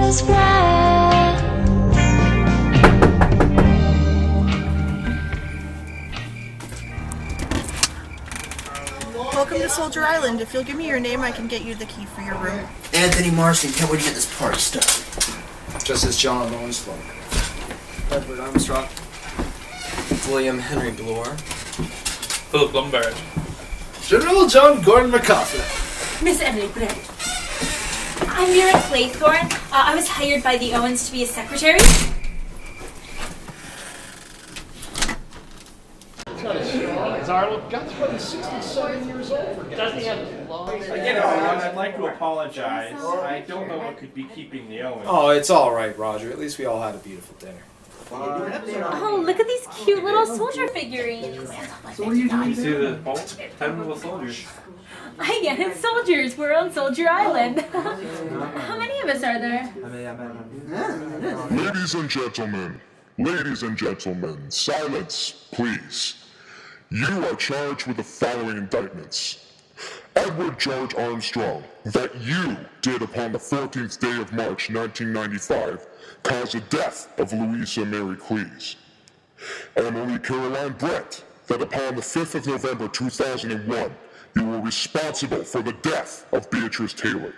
was grand. Welcome to Soldier Island. If you'll give me your name, I can get you the key for your room. Anthony Marston, can't wait to get this party started. Just as John Lawrence Edward Armstrong. William Henry Bloor. Philip Lombard. General John Gordon MacArthur. Miss Emily Brett. I'm Mira Claythorne. I was hired by the Owens to be a secretary. Gut's probably 67 years old. Doesn't he have I'd like to apologize. I don't know what could be keeping the Owens. Oh, it's all right, Roger. At least we all had a beautiful dinner. Oh, look at these cute little soldier figurines. So what are you doing? You see the bolt? 10 little soldiers. I get it, soldiers. We're on Soldier Island. How many of us are there? Ladies and gentlemen, silence, please. You are charged with the following indictments. Edward George Armstrong, that you did upon the 14th day of March 1995, caused the death of Louisa Mary Cleese. Emily Caroline Brett, that upon the 5th of November 2001, you were responsible for the death of Beatrice Taylor.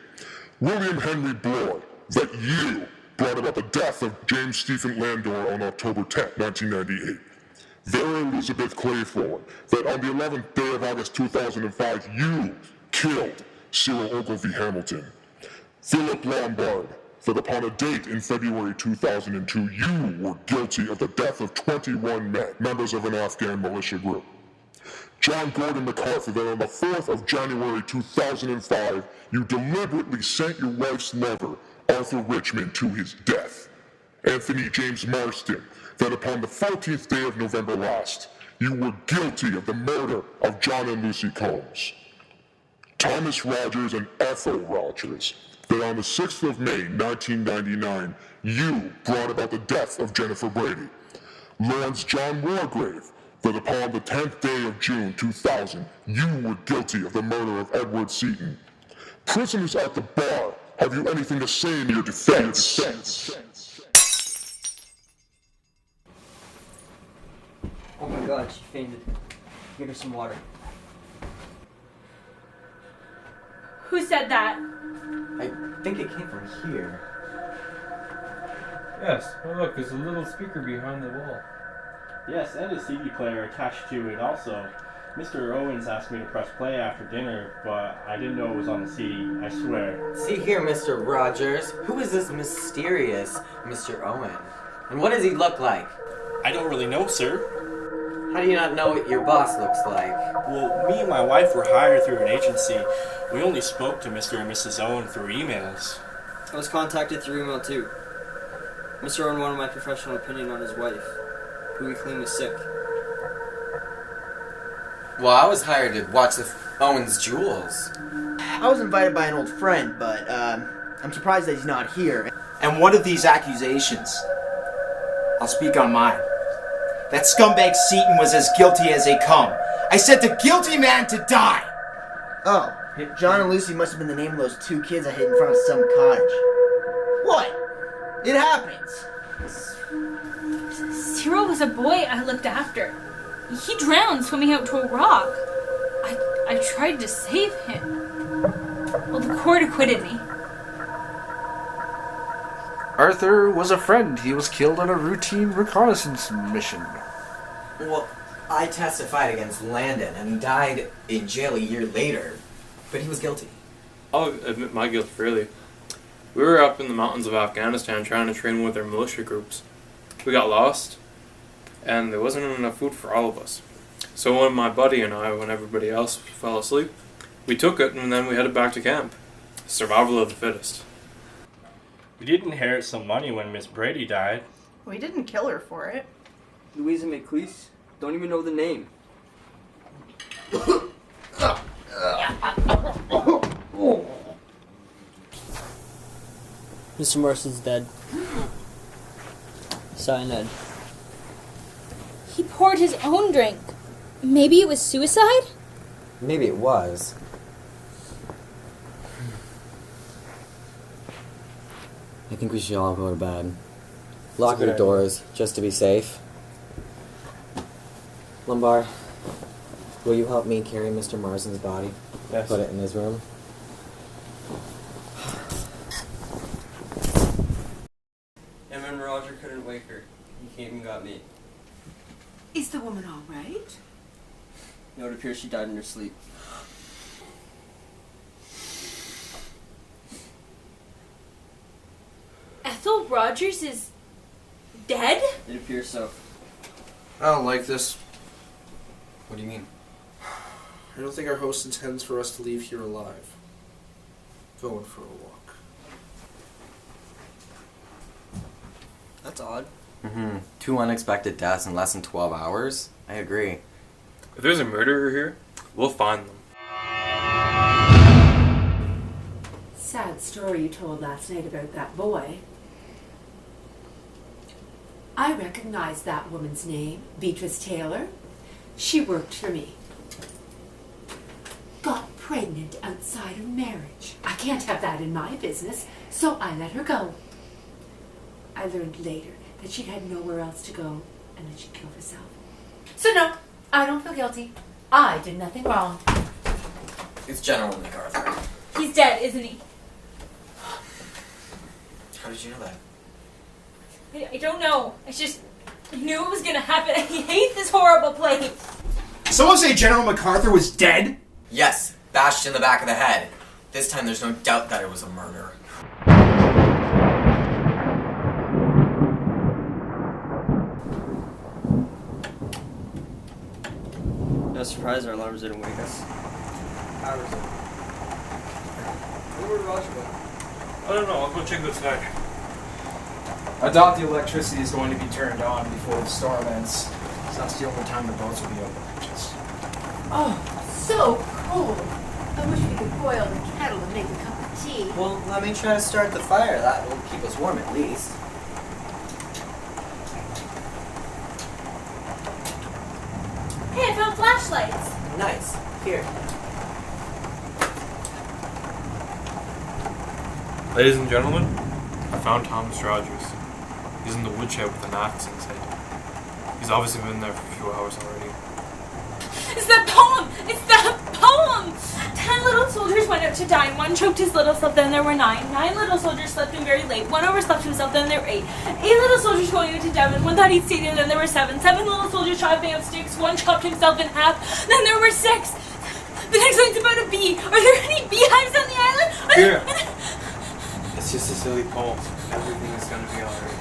William Henry Bloor, that you brought about the death of James Stephen Landor on October 10, 1998. Vera Elizabeth Claythorne, that on the 11th day of August 2005, you killed Cyril Ogilvie Hamilton. Philip Lombard, that upon a date in February 2002, you were guilty of the death of 21 men, members of an Afghan militia group. John Gordon MacArthur, that on the 4th of January 2005, you deliberately sent your wife's lover, Arthur Richmond, to his death. Anthony James Marston, that upon the 14th day of November last, you were guilty of the murder of John and Lucy Combs. Thomas Rogers and Ethel Rogers, that on the 6th of May, 1999, you brought about the death of Jennifer Brady. Lawrence John Wargrave, that upon the 10th day of June 2000, you were guilty of the murder of Edward Seaton. Prisoners at the bar, have you anything to say in your defense? Oh my god, she fainted. Get her some water. Who said that? I think it came from here. Yes. Oh look, there's a little speaker behind the wall. Yes, and a CD player attached to it also. Mr. Owens asked me to press play after dinner, but I didn't know it was on the CD, I swear. See here, Mr. Rogers. Who is this mysterious Mr. Owen? And what does he look like? I don't really know, sir. How do you not know what your boss looks like? Well, me and my wife were hired through an agency. We only spoke to Mr. and Mrs. Owen through emails. I was contacted through email too. Mr. Owen wanted my professional opinion on his wife, who he claimed was sick. Well, I was hired to watch the Owens jewels. I was invited by an old friend, but I'm surprised that he's not here. And what of these accusations? I'll speak on mine. That scumbag Seaton was as guilty as they come. I sent the guilty man to die! Oh, John and Lucy must have been the name of those two kids I hid in front of some cottage. What? It happens. Cyril was a boy I looked after. He drowned swimming out to a rock. I tried to save him. Well, the court acquitted me. Arthur was a friend. He was killed on a routine reconnaissance mission. Well, I testified against Landon and died in jail a year later, but he was guilty. I'll admit my guilt freely. We were up in the mountains of Afghanistan trying to train with our militia groups. We got lost, and there wasn't enough food for all of us. So when my buddy and I, when everybody else fell asleep, we took it and then we headed back to camp. Survival of the fittest. We did inherit some money when Miss Brady died. We didn't kill her for it. Louisa McLeese? Don't even know the name. Mr. Marston's dead. Cyanide. He poured his own drink. Maybe it was suicide? Maybe it was. I think we should all go to bed. Lock your doors, just to be safe. Lumbar, will you help me carry Mr. Marsden's body? Yes. Put it in his room. And when Roger couldn't wake her, he came and got me. Is the woman all right? No, it appears she died in her sleep. Ethel Rogers is dead? It appears so. I don't like this. What do you mean? I don't think our host intends for us to leave here alive. Going for a walk. That's odd. Mm-hmm. 2 unexpected deaths in less than 12 hours? I agree. If there's a murderer here, we'll find them. Sad story you told last night about that boy. I recognize that woman's name, Beatrice Taylor. She worked for me. Got pregnant outside of marriage. I can't have that in my business, so I let her go. I learned later that she had nowhere else to go and that she killed herself. So no, I don't feel guilty. I did nothing wrong. It's General MacArthur. He's dead, isn't he? How did you know that? I don't know. I knew it was gonna happen. I hate this horrible place. Someone say General MacArthur was dead? Yes, bashed in the back of the head. This time there's no doubt that it was a murder. No surprise our alarms didn't wake us. Hours ago. Where did Roger go? I don't know. I'll go check this guy. I doubt the electricity is going to be turned on before the storm ends. So that's the only time the boats will be open. Oh, so cold. I wish we could boil the kettle and make a cup of tea. Well, let me try to start the fire. That will keep us warm at least. Hey, I found flashlights. Nice. Here. Ladies and gentlemen, I found Thomas Rogers. He's in the woodshed with an axe in his head. He's obviously been there for a few hours already. It's that poem! It's that poem! 10 little soldiers went out to dine. One choked his little self, then there were 9. 9 little soldiers slept in very late. One overslept himself, then there were 8. 8 little soldiers going out to Devon. One thought he'd stay there, then there were 7. 7 little soldiers chopping up sticks. One chopped himself in half, then there were 6. The next line's about a bee. Are there any beehives on the island? Here. It's just a silly poem. Everything is gonna be alright.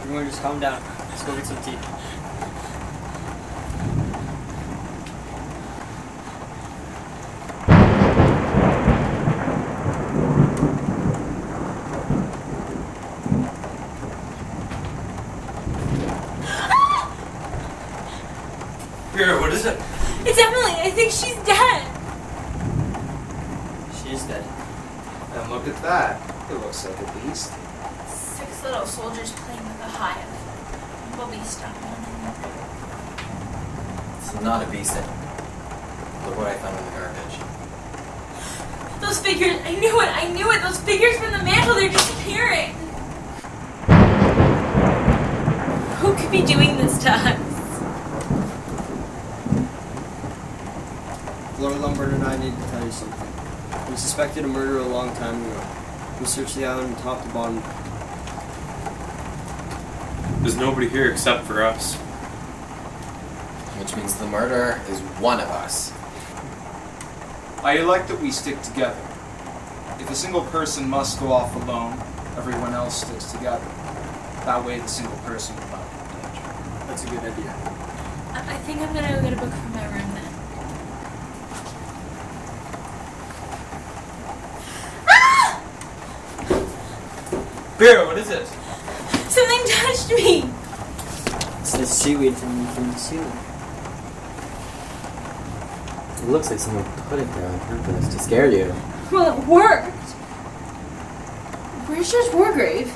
Everyone just calm down. Let's go get some tea. Here, what is it? It's Emily. I think she's dead. She is dead. And look at that. It looks like a beast. 6 little soldiers playing with a hive. Bobby stuck on It's not a beast. Look what I found in the garbage. Those figures. I knew it. I knew it. Those figures from the mantle. They're disappearing. Who could be doing this to us? Lord Lombard and I need to tell you something. We suspected a murder a long time ago. We searched the island from top to bottom. There's nobody here except for us. Which means the murderer is one of us. I elect that we stick together. If a single person must go off alone, everyone else sticks together. That way the single person will not be in danger. That's a good idea. I think I'm gonna go get a book from my room then. Bear, what is it? Something touched me. It's the seaweed from the ceiling. It looks like someone put it there on purpose to scare you. Well, it worked. Where's Judge Wargrave?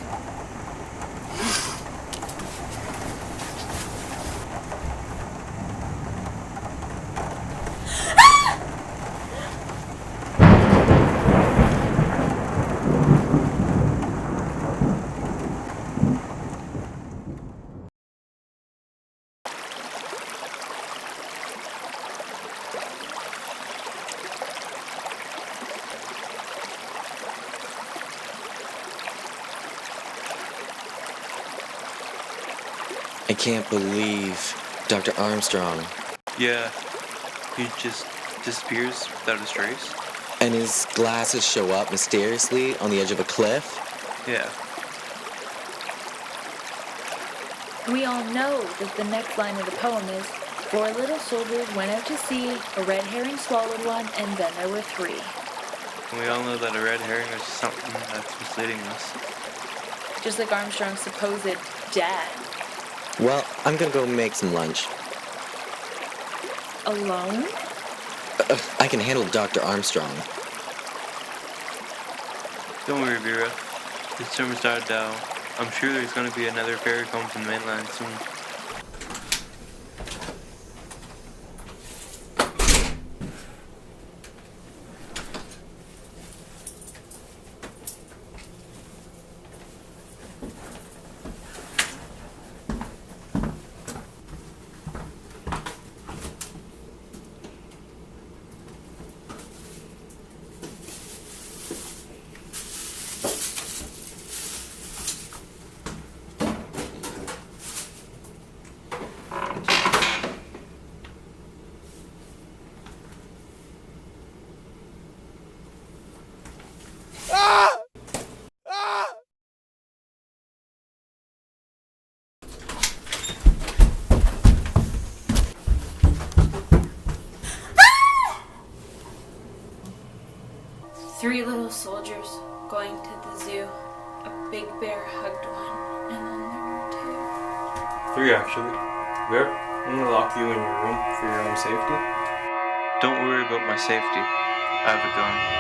I can't believe Dr. Armstrong. Yeah, he just disappears without a trace. And his glasses show up mysteriously on the edge of a cliff? Yeah. We all know that the next line of the poem is, 4 little soldiers went out to sea, a red herring swallowed one, and then there were 3. We all know that a red herring is something that's misleading us. Just like Armstrong's supposed dad. Well, I'm gonna go make some lunch. Alone? I can handle Dr. Armstrong. Don't worry, Vera. The storm has died down. I'm sure there's going to be another ferry coming from the mainland soon. Three little soldiers going to the zoo. A big bear hugged one, and then there were 3 actually. Bear, I'm gonna lock you in your room for your own safety. Don't worry about my safety. I have a gun.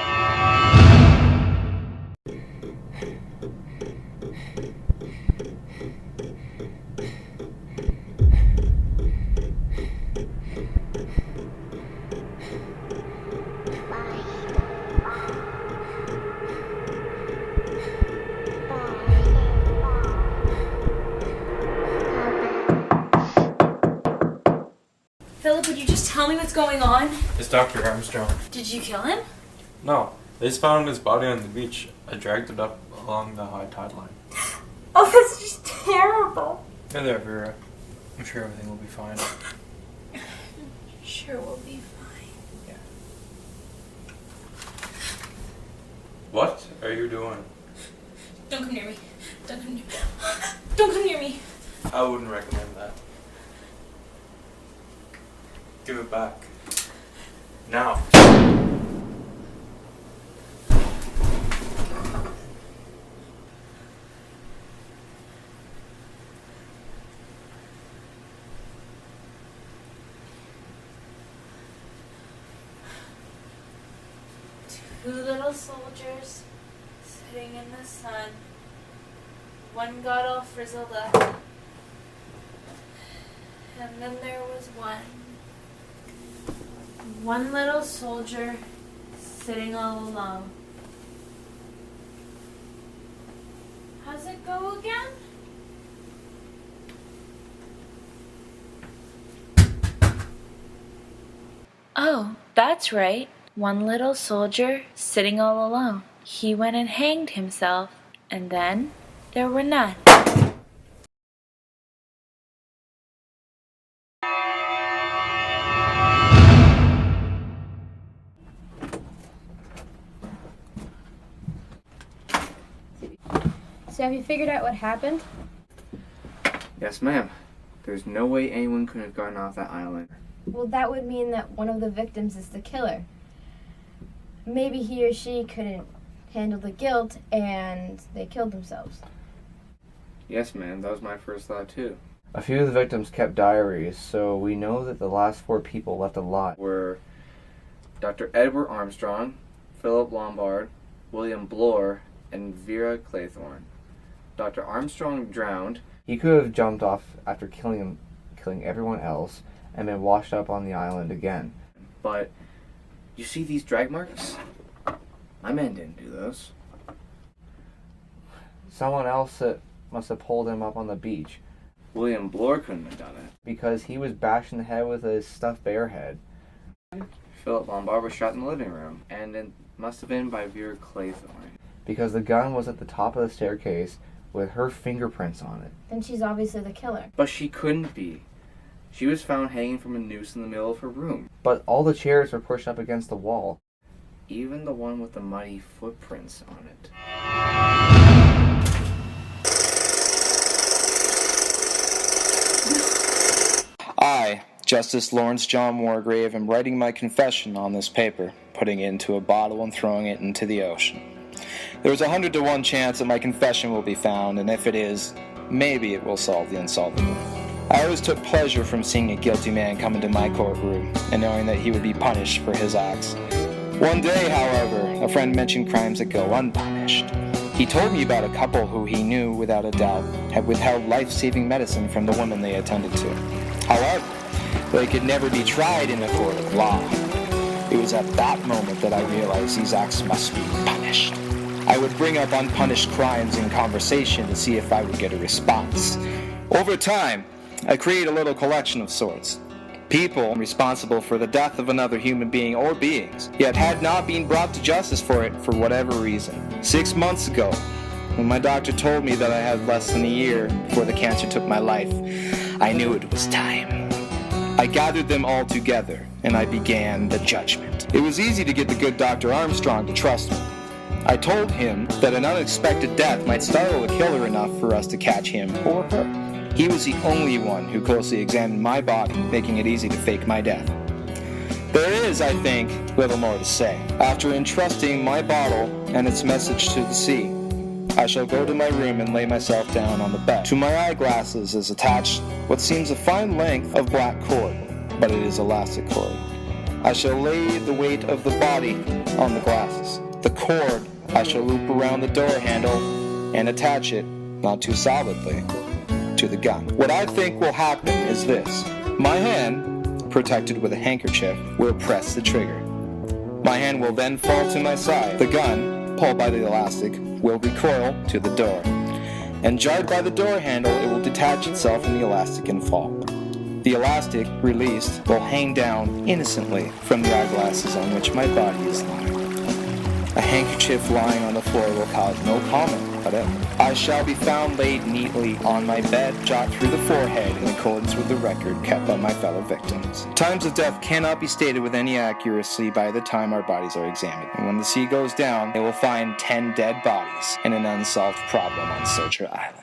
Philip, would you just tell me what's going on? It's Dr. Armstrong. Did you kill him? No, they just found his body on the beach. I dragged it up along the high tide line. Oh, that's just terrible. Hey there, Vera. I'm sure everything will be fine. Sure, we'll be fine. Yeah. What are you doing? Don't come near me. Don't come near me. Don't come near me. I wouldn't recommend that. Give it back. Now. Two little soldiers sitting in the sun. One got all frizzled up. And then there was one little soldier sitting all alone. How's it go again? Oh, that's right. One little soldier sitting all alone. He went and hanged himself, and then there were none. So have you figured out what happened? Yes, ma'am. There's no way anyone could have gotten off that island. Well, that would mean that one of the victims is the killer. Maybe he or she couldn't handle the guilt and they killed themselves. Yes, ma'am. That was my first thought, too. A few of the victims kept diaries, so we know that the last 4 people left alive were Dr. Edward Armstrong, Philip Lombard, William Bloor, and Vera Claythorne. Dr. Armstrong drowned. He could have jumped off after killing everyone else and been washed up on the island again. But you see these drag marks? My men didn't do those. Someone else must have pulled him up on the beach. William Bloor couldn't have done it because he was bashed in the head with a stuffed bear head. Philip Lombard was shot in the living room, and it must have been by Vera Claythorne because the gun was at the top of the staircase with her fingerprints on it. Then she's obviously the killer. But she couldn't be. She was found hanging from a noose in the middle of her room. But all the chairs were pushed up against the wall. Even the one with the muddy footprints on it. I, Justice Lawrence John Wargrave, am writing my confession on this paper, putting it into a bottle and throwing it into the ocean. There's a 100 to 1 chance that my confession will be found, and if it is, maybe it will solve the unsolvable. I always took pleasure from seeing a guilty man come into my courtroom and knowing that he would be punished for his acts. One day, however, a friend mentioned crimes that go unpunished. He told me about a couple who he knew, without a doubt, had withheld life-saving medicine from the woman they attended to. However, they could never be tried in a court of law. It was at that moment that I realized these acts must be punished. I would bring up unpunished crimes in conversation to see if I would get a response. Over time, I created a little collection of sorts. People responsible for the death of another human being or beings, yet had not been brought to justice for it for whatever reason. 6 months ago, when my doctor told me that I had less than a year before the cancer took my life, I knew it was time. I gathered them all together, and I began the judgment. It was easy to get the good Dr. Armstrong to trust me. I told him that an unexpected death might startle the killer enough for us to catch him or her. He was the only one who closely examined my body, making it easy to fake my death. There is, I think, little more to say. After entrusting my bottle and its message to the sea, I shall go to my room and lay myself down on the bed. To my eyeglasses is attached what seems a fine length of black cord, but it is elastic cord. I shall lay the weight of the body on the glasses. The cord I shall loop around the door handle and attach it, not too solidly, to the gun. What I think will happen is this. My hand, protected with a handkerchief, will press the trigger. My hand will then fall to my side. The gun, pulled by the elastic, will recoil to the door. And jarred by the door handle, it will detach itself from the elastic and fall. The elastic, released, will hang down innocently from the eyeglasses on which my body is lying. A handkerchief lying on the floor will cause no comment whatever. I shall be found laid neatly on my bed, shot through the forehead in accordance with the record kept by my fellow victims. Times of death cannot be stated with any accuracy by the time our bodies are examined. And when the sea goes down, they will find 10 dead bodies and an unsolved problem on Soldier Island.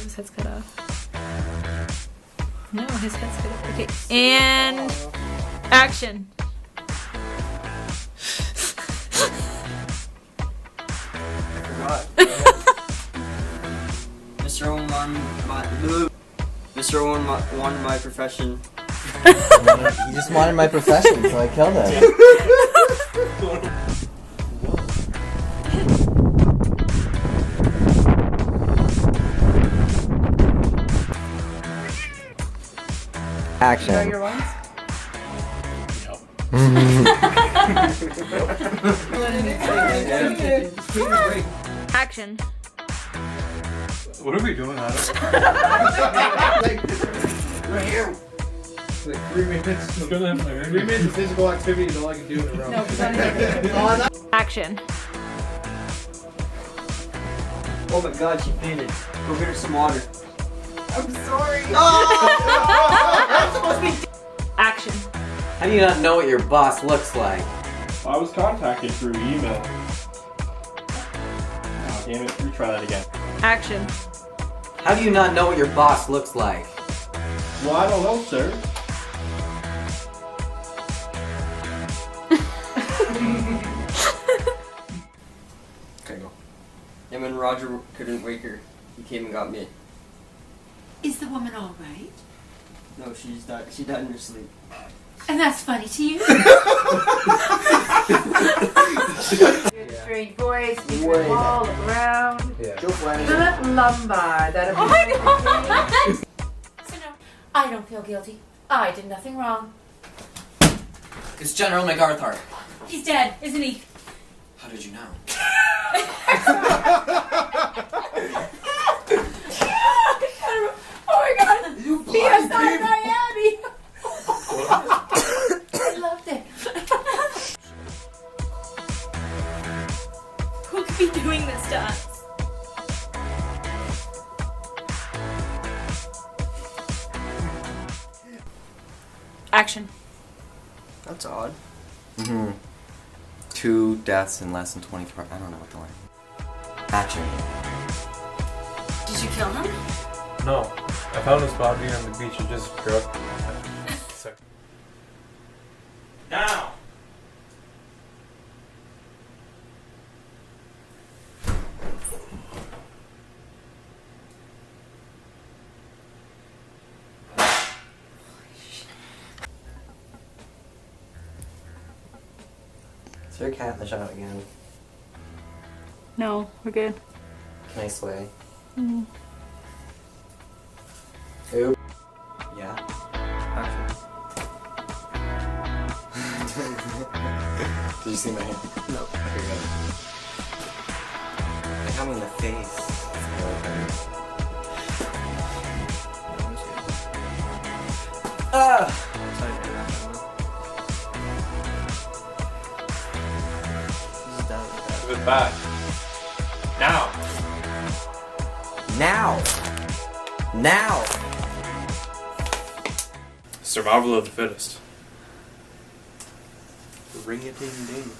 His head's cut off. No, his head's cut off. Okay, and action. Mr. Owen wanted my profession. He just wanted my profession, so I killed him. Action. Are your ones? Action. What are we doing, Adam? Right here. Like 3 minutes. 3 minutes of physical activity is all I can do in a row. No, Action. Oh my god, she fainted. Go get her some water. I'm sorry. That's supposed to be. Action. How do you not know what your boss looks like? Well, I was contacted through email. Oh, damn it. Retry that again. Action. How do you not know what your boss looks like? Well, I don't know, sir. Okay, go. And when Roger couldn't wake her, he came and got me. Is the woman all right? No, she died in her sleep. And that's funny to you? Strange voice, speak to the wall, look around. Yeah. Philip Lombard. That'll be my name. So no, I don't feel guilty. I did nothing wrong. It's General MacArthur. He's dead, isn't he? How did you know? Oh my god! You Yes, Miami! I loved it. Who could be doing this to us? Action. That's odd. Mm-hmm. 2 deaths in less than 24 hours. I don't know what the line. Action. Did you kill him? No. I found his body on the beach and just drug. Now! Is there a cat in the shot again? No, we're good. Can I sway? Mm. Oop. Yeah. Did you see my hand? No. Okay, good. They got me in the face. Ah! Give it back. Now! Now! Now! Survival of the fittest. Ring-a-ding-ding.